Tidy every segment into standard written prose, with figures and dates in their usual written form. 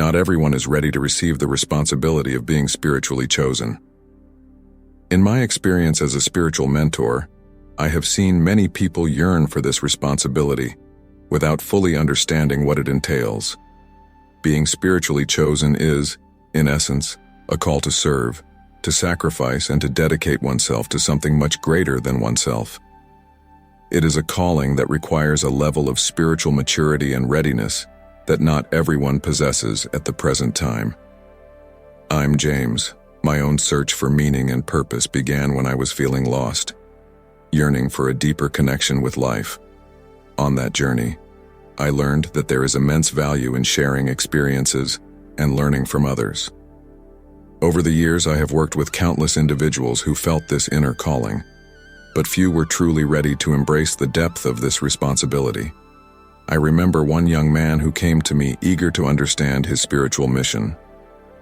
not everyone is ready to receive the responsibility of being spiritually chosen. In my experience as a spiritual mentor, I have seen many people yearn for this responsibility without fully understanding what it entails. Being spiritually chosen is, in essence, a call to serve, to sacrifice, and to dedicate oneself to something much greater than oneself. It is a calling that requires a level of spiritual maturity and readiness that not everyone possesses at the present time. I'm James. My own search for meaning and purpose began when I was feeling lost, yearning for a deeper connection with life. On that journey, I learned that there is immense value in sharing experiences and learning from others. Over the years, I have worked with countless individuals who felt this inner calling, but few were truly ready to embrace the depth of this responsibility. I remember one young man who came to me eager to understand his spiritual mission.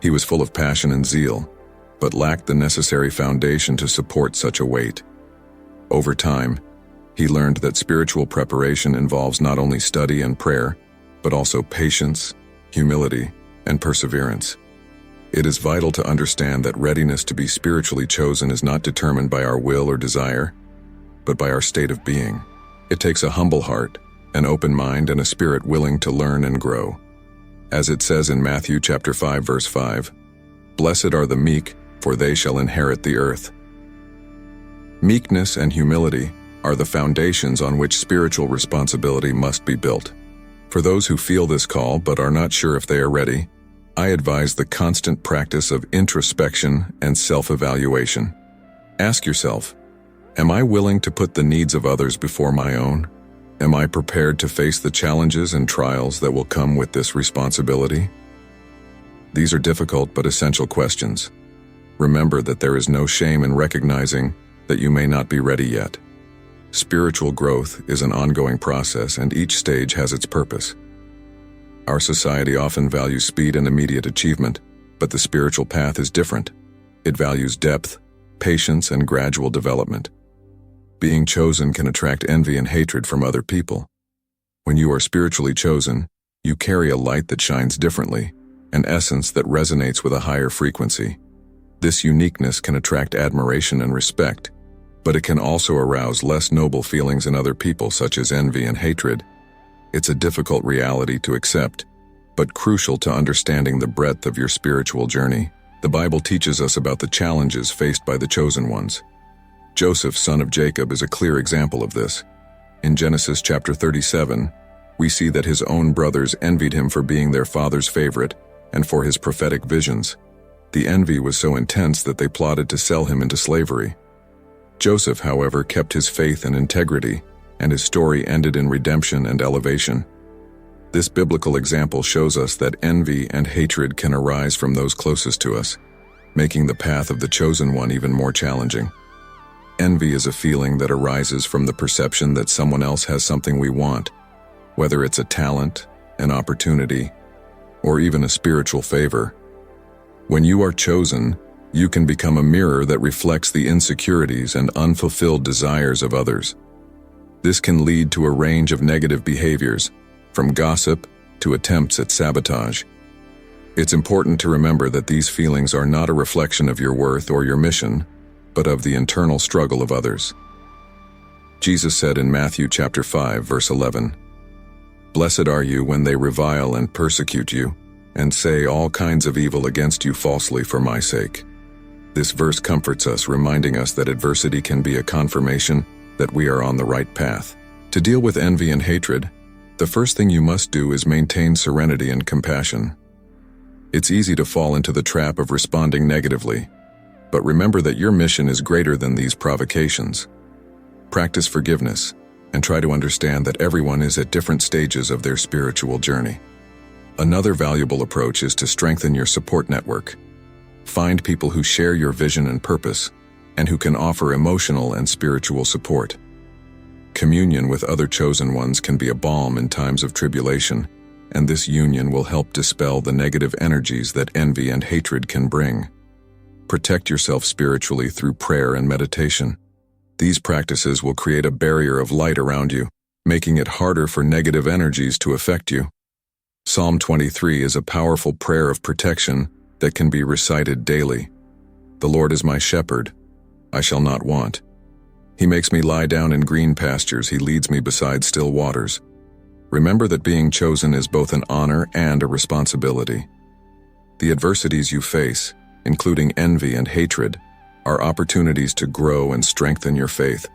He was full of passion and zeal, but lacked the necessary foundation to support such a weight. Over time, he learned that spiritual preparation involves not only study and prayer, but also patience, humility, and perseverance. It is vital to understand that readiness to be spiritually chosen is not determined by our will or desire, but by our state of being. It takes a humble heart, an open mind, and a spirit willing to learn and grow. As it says in Matthew chapter 5, verse 5, "Blessed are the meek, for they shall inherit the earth." Meekness and humility are the foundations on which spiritual responsibility must be built. For those who feel this call but are not sure if they are ready, I advise the constant practice of introspection and self-evaluation. Ask yourself, am I willing to put the needs of others before my own? Am I prepared to face the challenges and trials that will come with this responsibility? These are difficult but essential questions. Remember that there is no shame in recognizing that you may not be ready yet. Spiritual growth is an ongoing process, and each stage has its purpose. Our society often values speed and immediate achievement, but the spiritual path is different. It values depth, patience, and gradual development. Being chosen can attract envy and hatred from other people. When you are spiritually chosen, you carry a light that shines differently, an essence that resonates with a higher frequency. This uniqueness can attract admiration and respect, but it can also arouse less noble feelings in other people, such as envy and hatred. It's a difficult reality to accept, but crucial to understanding the breadth of your spiritual journey. The Bible teaches us about the challenges faced by the chosen ones. Joseph, son of Jacob, is a clear example of this. In Genesis chapter 37, we see that his own brothers envied him for being their father's favorite and for his prophetic visions. The envy was so intense that they plotted to sell him into slavery. Joseph, however, kept his faith and integrity, and his story ended in redemption and elevation. This biblical example shows us that envy and hatred can arise from those closest to us, making the path of the chosen one even more challenging. Envy is a feeling that arises from the perception that someone else has something we want, whether it's a talent, an opportunity, or even a spiritual favor. When you are chosen, you can become a mirror that reflects the insecurities and unfulfilled desires of others. This can lead to a range of negative behaviors, from gossip to attempts at sabotage. It's important to remember that these feelings are not a reflection of your worth or your mission, but of the internal struggle of others. Jesus said in Matthew chapter 5, verse 11, "Blessed are you when they revile and persecute you, and say all kinds of evil against you falsely for my sake." This verse comforts us, reminding us that adversity can be a confirmation that we are on the right path. To deal with envy and hatred, the first thing you must do is maintain serenity and compassion. It's easy to fall into the trap of responding negatively, but remember that your mission is greater than these provocations. Practice forgiveness, and try to understand that everyone is at different stages of their spiritual journey. Another valuable approach is to strengthen your support network. Find people who share your vision and purpose, and who can offer emotional and spiritual support. Communion with other chosen ones can be a balm in times of tribulation, and this union will help dispel the negative energies that envy and hatred can bring. Protect yourself spiritually through prayer and meditation. These practices will create a barrier of light around you, making it harder for negative energies to affect you. Psalm 23 is a powerful prayer of protection that can be recited daily. The Lord is my shepherd, I shall not want. He makes me lie down in green pastures, he leads me beside still waters. Remember that being chosen is both an honor and a responsibility. The adversities you face, including envy and hatred, are opportunities to grow and strengthen your faith.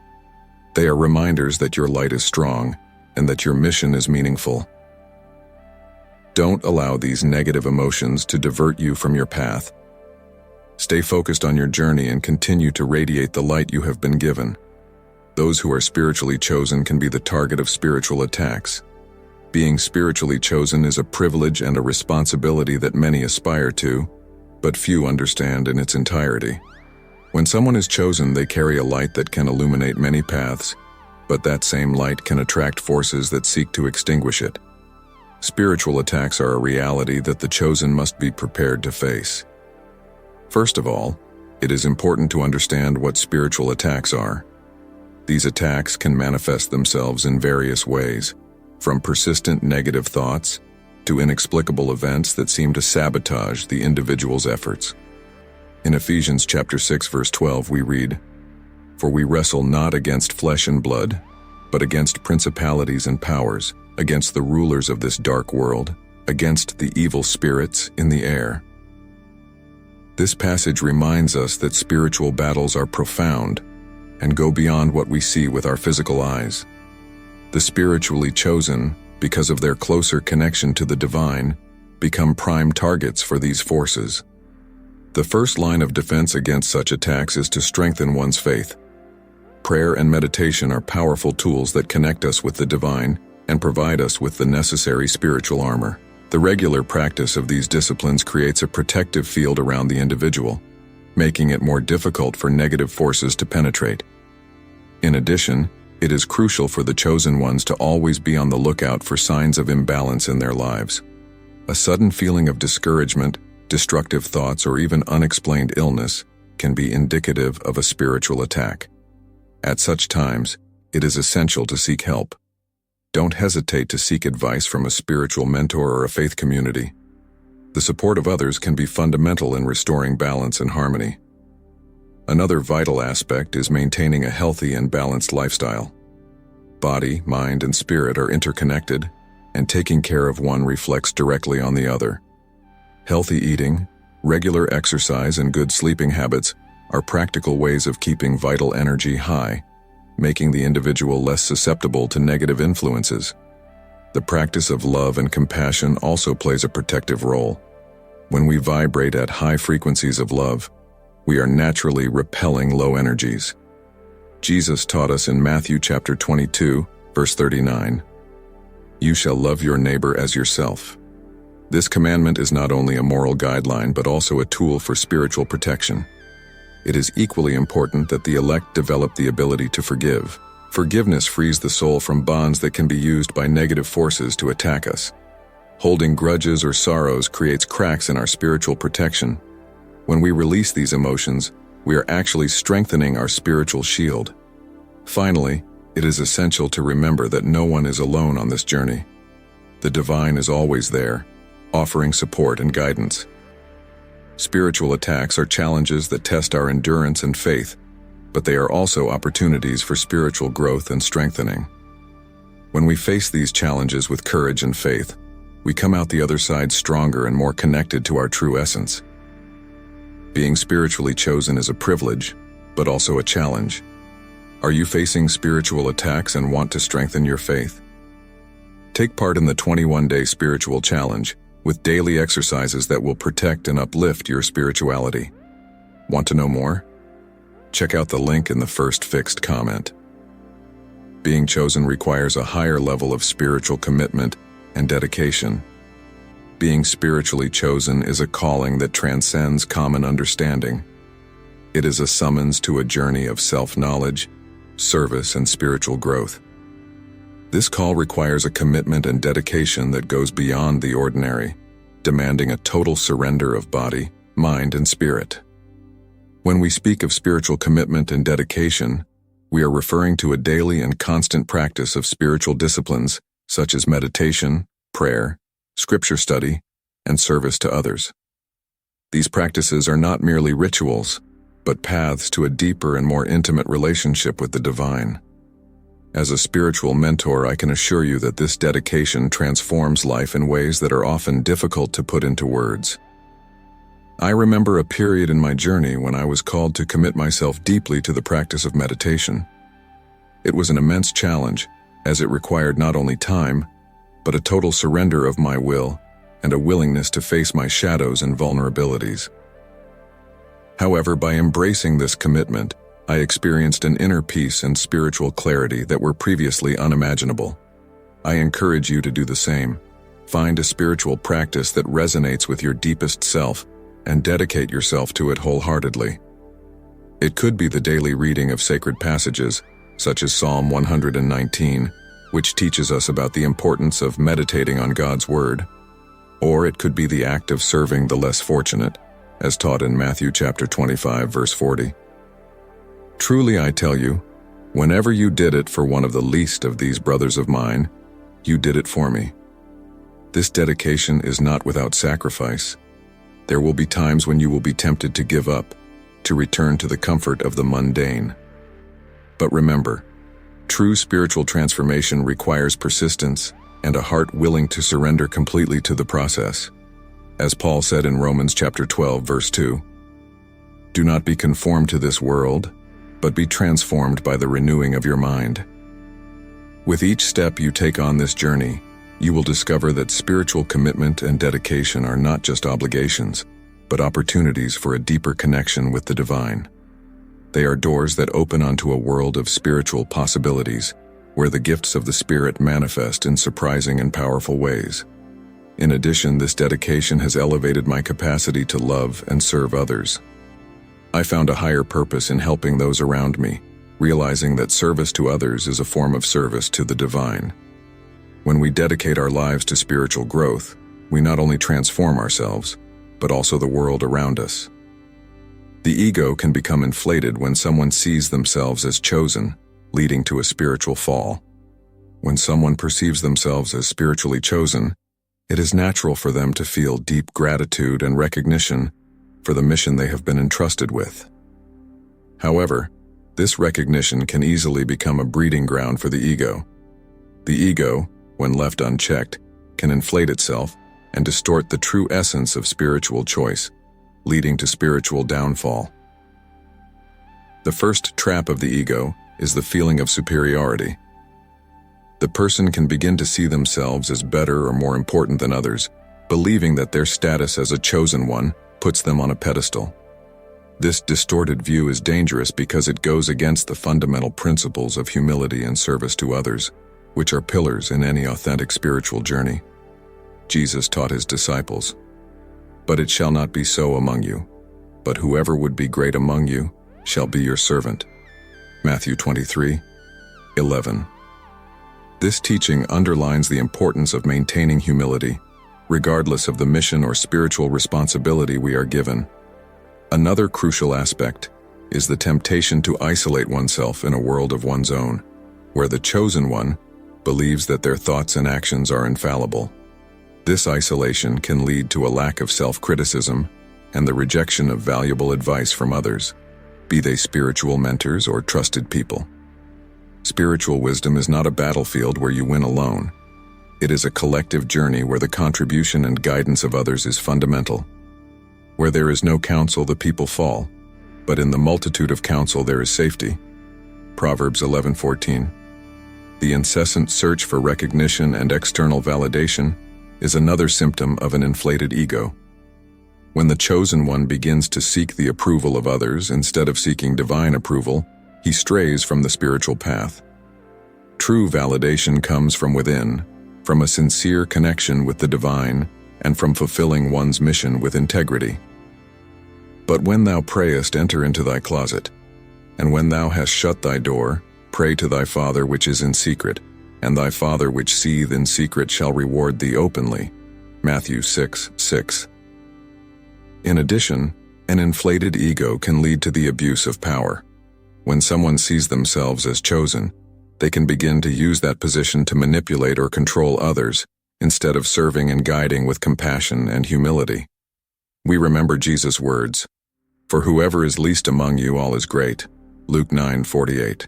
They are reminders that your light is strong and that your mission is meaningful. Don't allow these negative emotions to divert you from your path. Stay focused on your journey and continue to radiate the light you have been given. Those who are spiritually chosen can be the target of spiritual attacks. Being spiritually chosen is a privilege and a responsibility that many aspire to, but few understand in its entirety. When someone is chosen, they carry a light that can illuminate many paths, but that same light can attract forces that seek to extinguish it. Spiritual attacks are a reality that the chosen must be prepared to face. First of all, it is important to understand what spiritual attacks are. These attacks can manifest themselves in various ways, from persistent negative thoughts to inexplicable events that seem to sabotage the individual's efforts. In Ephesians chapter 6 verse 12 we read, "For we wrestle not against flesh and blood, but against principalities and powers, against the rulers of this dark world, against the evil spirits in the air." This passage reminds us that spiritual battles are profound and go beyond what we see with our physical eyes. The spiritually chosen, because of their closer connection to the divine, become prime targets for these forces. The first line of defense against such attacks is to strengthen one's faith. Prayer and meditation are powerful tools that connect us with the divine and provide us with the necessary spiritual armor. The regular practice of these disciplines creates a protective field around the individual, making it more difficult for negative forces to penetrate. In addition, it is crucial for the chosen ones to always be on the lookout for signs of imbalance in their lives. A sudden feeling of discouragement, destructive thoughts, or even unexplained illness can be indicative of a spiritual attack. At such times, it is essential to seek help. Don't hesitate to seek advice from a spiritual mentor or a faith community. The support of others can be fundamental in restoring balance and harmony. Another vital aspect is maintaining a healthy and balanced lifestyle. Body, mind, and spirit are interconnected, and taking care of one reflects directly on the other. Healthy eating, regular exercise, and good sleeping habits are practical ways of keeping vital energy high, making the individual less susceptible to negative influences. The practice of love and compassion also plays a protective role. When we vibrate at high frequencies of love, we are naturally repelling low energies. Jesus taught us in Matthew chapter 22, verse 39, "You shall love your neighbor as yourself." This commandment is not only a moral guideline but also a tool for spiritual protection. It is equally important that the elect develop the ability to forgive. Forgiveness frees the soul from bonds that can be used by negative forces to attack us. Holding grudges or sorrows creates cracks in our spiritual protection. When we release these emotions, we are actually strengthening our spiritual shield. Finally, it is essential to remember that no one is alone on this journey. The divine is always there, offering support and guidance. Spiritual attacks are challenges that test our endurance and faith, but they are also opportunities for spiritual growth and strengthening. When we face these challenges with courage and faith, we come out the other side stronger and more connected to our true essence. Being spiritually chosen is a privilege, but also a challenge. Are you facing spiritual attacks and want to strengthen your faith? Take part in the 21-day spiritual challenge, with daily exercises that will protect and uplift your spirituality. Want to know more? Check out the link in the first fixed comment. Being chosen requires a higher level of spiritual commitment and dedication. Being spiritually chosen is a calling that transcends common understanding. It is a summons to a journey of self-knowledge, service, and spiritual growth. This call requires a commitment and dedication that goes beyond the ordinary, demanding a total surrender of body, mind, and spirit. When we speak of spiritual commitment and dedication, we are referring to a daily and constant practice of spiritual disciplines such as meditation, prayer, scripture study, and service to others. These practices are not merely rituals, but paths to a deeper and more intimate relationship with the divine. As a spiritual mentor, I can assure you that this dedication transforms life in ways that are often difficult to put into words. I remember a period in my journey when I was called to commit myself deeply to the practice of meditation. It was an immense challenge, as it required not only time, but a total surrender of my will and a willingness to face my shadows and vulnerabilities. However, by embracing this commitment, I experienced an inner peace and spiritual clarity that were previously unimaginable. I encourage you to do the same. Find a spiritual practice that resonates with your deepest self and dedicate yourself to it wholeheartedly. It could be the daily reading of sacred passages, such as Psalm 119, which teaches us about the importance of meditating on God's Word. Or it could be the act of serving the less fortunate, as taught in Matthew chapter 25, verse 40. Truly I tell you, whenever you did it for one of the least of these brothers of mine, you did it for me. This dedication is not without sacrifice. There will be times when you will be tempted to give up, to return to the comfort of the mundane. But remember, true spiritual transformation requires persistence and a heart willing to surrender completely to the process. As Paul said in Romans chapter 12, verse 2, "Do not be conformed to this world, but be transformed by the renewing of your mind." With each step you take on this journey, you will discover that spiritual commitment and dedication are not just obligations, but opportunities for a deeper connection with the divine. They are doors that open onto a world of spiritual possibilities, where the gifts of the Spirit manifest in surprising and powerful ways. In addition, this dedication has elevated my capacity to love and serve others. I found a higher purpose in helping those around me, realizing that service to others is a form of service to the divine. When we dedicate our lives to spiritual growth, we not only transform ourselves, but also the world around us. The ego can become inflated when someone sees themselves as chosen, leading to a spiritual fall. When someone perceives themselves as spiritually chosen, it is natural for them to feel deep gratitude and recognition for the mission they have been entrusted with. However, this recognition can easily become a breeding ground for the ego. The ego, when left unchecked, can inflate itself and distort the true essence of spiritual choice, leading to spiritual downfall. The first trap of the ego is the feeling of superiority. The person can begin to see themselves as better or more important than others, believing that their status as a chosen one puts them on a pedestal. This distorted view is dangerous because it goes against the fundamental principles of humility and service to others, which are pillars in any authentic spiritual journey. Jesus taught his disciples, "But it shall not be so among you, but whoever would be great among you shall be your servant." Matthew 23:11. This teaching underlines the importance of maintaining humility, regardless of the mission or spiritual responsibility we are given. Another crucial aspect is the temptation to isolate oneself in a world of one's own, where the chosen one believes that their thoughts and actions are infallible. This isolation can lead to a lack of self-criticism and the rejection of valuable advice from others, be they spiritual mentors or trusted people. Spiritual wisdom is not a battlefield where you win alone. It is a collective journey where the contribution and guidance of others is fundamental. Where there is no counsel, the people fall, but in the multitude of counsel there is safety. Proverbs 11:14. The incessant search for recognition and external validation is another symptom of an inflated ego. When the chosen one begins to seek the approval of others instead of seeking divine approval, he strays from the spiritual path. True validation comes from within, from a sincere connection with the divine, and from fulfilling one's mission with integrity. But when thou prayest, enter into thy closet, and when thou hast shut thy door, pray to thy Father which is in secret, and thy Father which seeth in secret shall reward thee openly. Matthew 6:6. In addition, an inflated ego can lead to the abuse of power. When someone sees themselves as chosen, they can begin to use that position to manipulate or control others, instead of serving and guiding with compassion and humility. We remember Jesus' words, "For whoever is least among you all is great." Luke 9:48.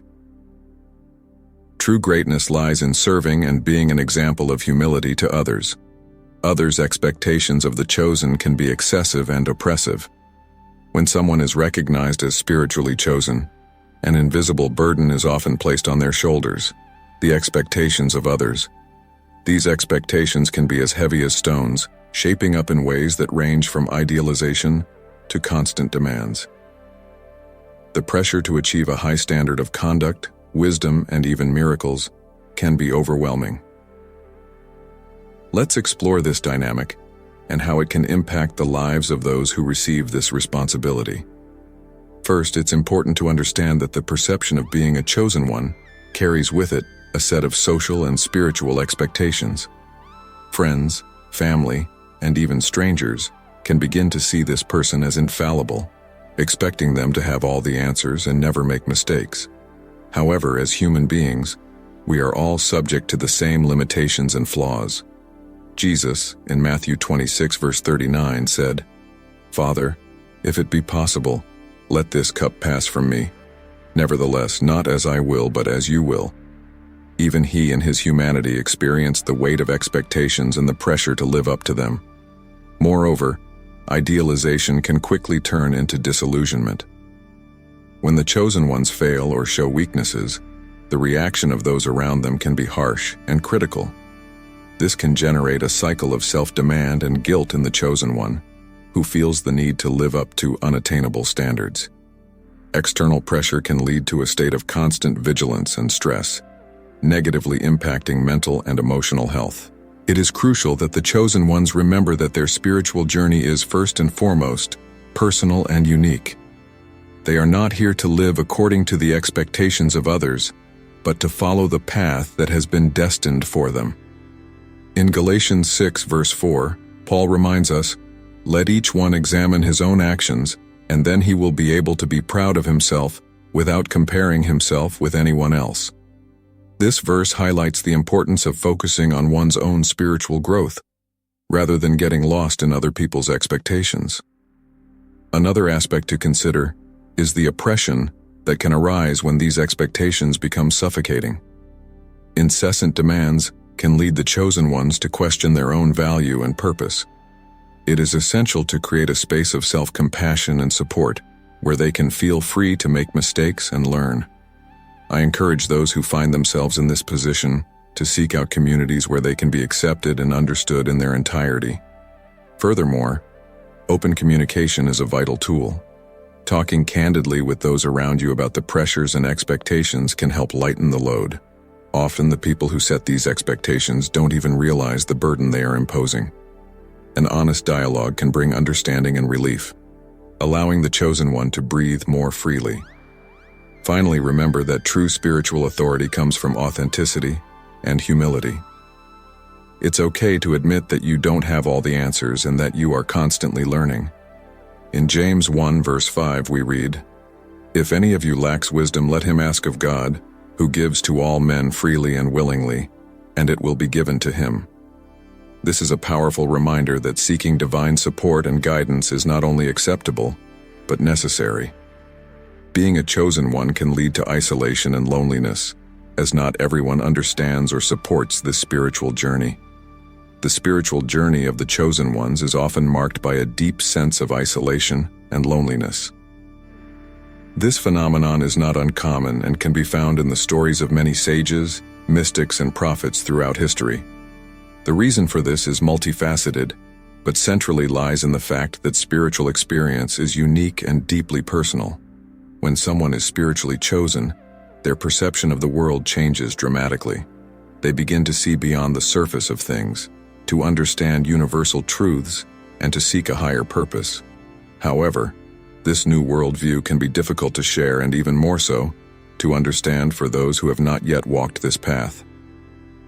True greatness lies in serving and being an example of humility to others. Others' expectations of the chosen can be excessive and oppressive. When someone is recognized as spiritually chosen, an invisible burden is often placed on their shoulders, the expectations of others. These expectations can be as heavy as stones, shaping up in ways that range from idealization to constant demands. The pressure to achieve a high standard of conduct, wisdom, and even miracles can be overwhelming. Let's explore this dynamic and how it can impact the lives of those who receive this responsibility. First, it's important to understand that the perception of being a chosen one carries with it a set of social and spiritual expectations. Friends, family, and even strangers can begin to see this person as infallible, expecting them to have all the answers and never make mistakes. However, as human beings, we are all subject to the same limitations and flaws. Jesus, in Matthew 26 verse 39, said, "Father, if it be possible, let this cup pass from me. Nevertheless, not as I will, but as you will." Even he in his humanity experienced the weight of expectations and the pressure to live up to them. Moreover, idealization can quickly turn into disillusionment. When the chosen ones fail or show weaknesses, the reaction of those around them can be harsh and critical. This can generate a cycle of self-demand and guilt in the chosen one, who feels the need to live up to unattainable standards. External pressure can lead to a state of constant vigilance and stress, negatively impacting mental and emotional health. It is crucial that the chosen ones remember that their spiritual journey is first and foremost personal and unique. They are not here to live according to the expectations of others, but to follow the path that has been destined for them. In Galatians 6 verse 4, Paul reminds us, "Let each one examine his own actions, and then he will be able to be proud of himself without comparing himself with anyone else." This verse highlights the importance of focusing on one's own spiritual growth, rather than getting lost in other people's expectations. Another aspect to consider is the oppression that can arise when these expectations become suffocating. Incessant demands can lead the chosen ones to question their own value and purpose. It is essential to create a space of self-compassion and support where they can feel free to make mistakes and learn. I encourage those who find themselves in this position to seek out communities where they can be accepted and understood in their entirety. Furthermore, open communication is a vital tool. Talking candidly with those around you about the pressures and expectations can help lighten the load. Often the people who set these expectations don't even realize the burden they are imposing. An honest dialogue can bring understanding and relief, allowing the chosen one to breathe more freely. Finally, remember that true spiritual authority comes from authenticity and humility. It's okay to admit that you don't have all the answers and that you are constantly learning. In James 1 verse 5 we read, "If any of you lacks wisdom, let him ask of God, who gives to all men freely and willingly, and it will be given to him." This is a powerful reminder that seeking divine support and guidance is not only acceptable, but necessary. Being a chosen one can lead to isolation and loneliness, as not everyone understands or supports this spiritual journey. The spiritual journey of the chosen ones is often marked by a deep sense of isolation and loneliness. This phenomenon is not uncommon and can be found in the stories of many sages, mystics, and prophets throughout history. The reason for this is multifaceted, but centrally lies in the fact that spiritual experience is unique and deeply personal. When someone is spiritually chosen, their perception of the world changes dramatically. They begin to see beyond the surface of things, to understand universal truths, and to seek a higher purpose. However, this new worldview can be difficult to share and even more so, to understand for those who have not yet walked this path.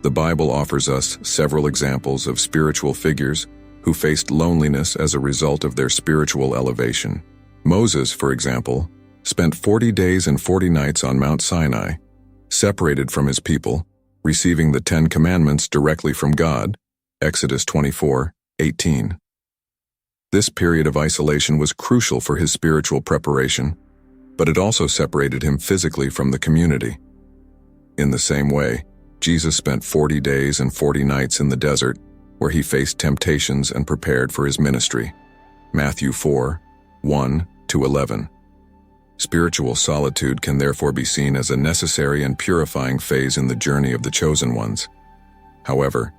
The Bible offers us several examples of spiritual figures who faced loneliness as a result of their spiritual elevation. Moses, for example, spent 40 days and 40 nights on Mount Sinai, separated from his people, receiving the 10 Commandments directly from God, Exodus 24:18. This period of isolation was crucial for his spiritual preparation, but it also separated him physically from the community. In the same way, Jesus spent 40 days and 40 nights in the desert, where he faced temptations and prepared for his ministry. Matthew 4:1-11. Spiritual solitude can therefore be seen as a necessary and purifying phase in the journey of the chosen ones. However,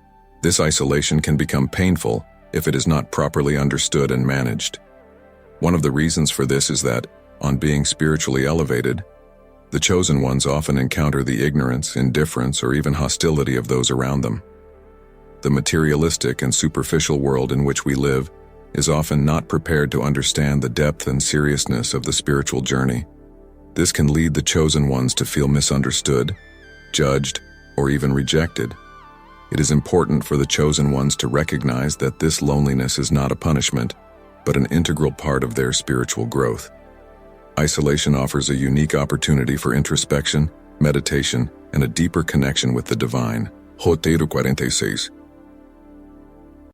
this isolation can become painful if it is not properly understood and managed. One of the reasons for this is that, on being spiritually elevated, the chosen ones often encounter the ignorance, indifference, or even hostility of those around them. The materialistic and superficial world in which we live is often not prepared to understand the depth and seriousness of the spiritual journey. This can lead the chosen ones to feel misunderstood, judged, or even rejected. It is important for the chosen ones to recognize that this loneliness is not a punishment, but an integral part of their spiritual growth. Isolation offers a unique opportunity for introspection, meditation, and a deeper connection with the divine. Roteiro 46.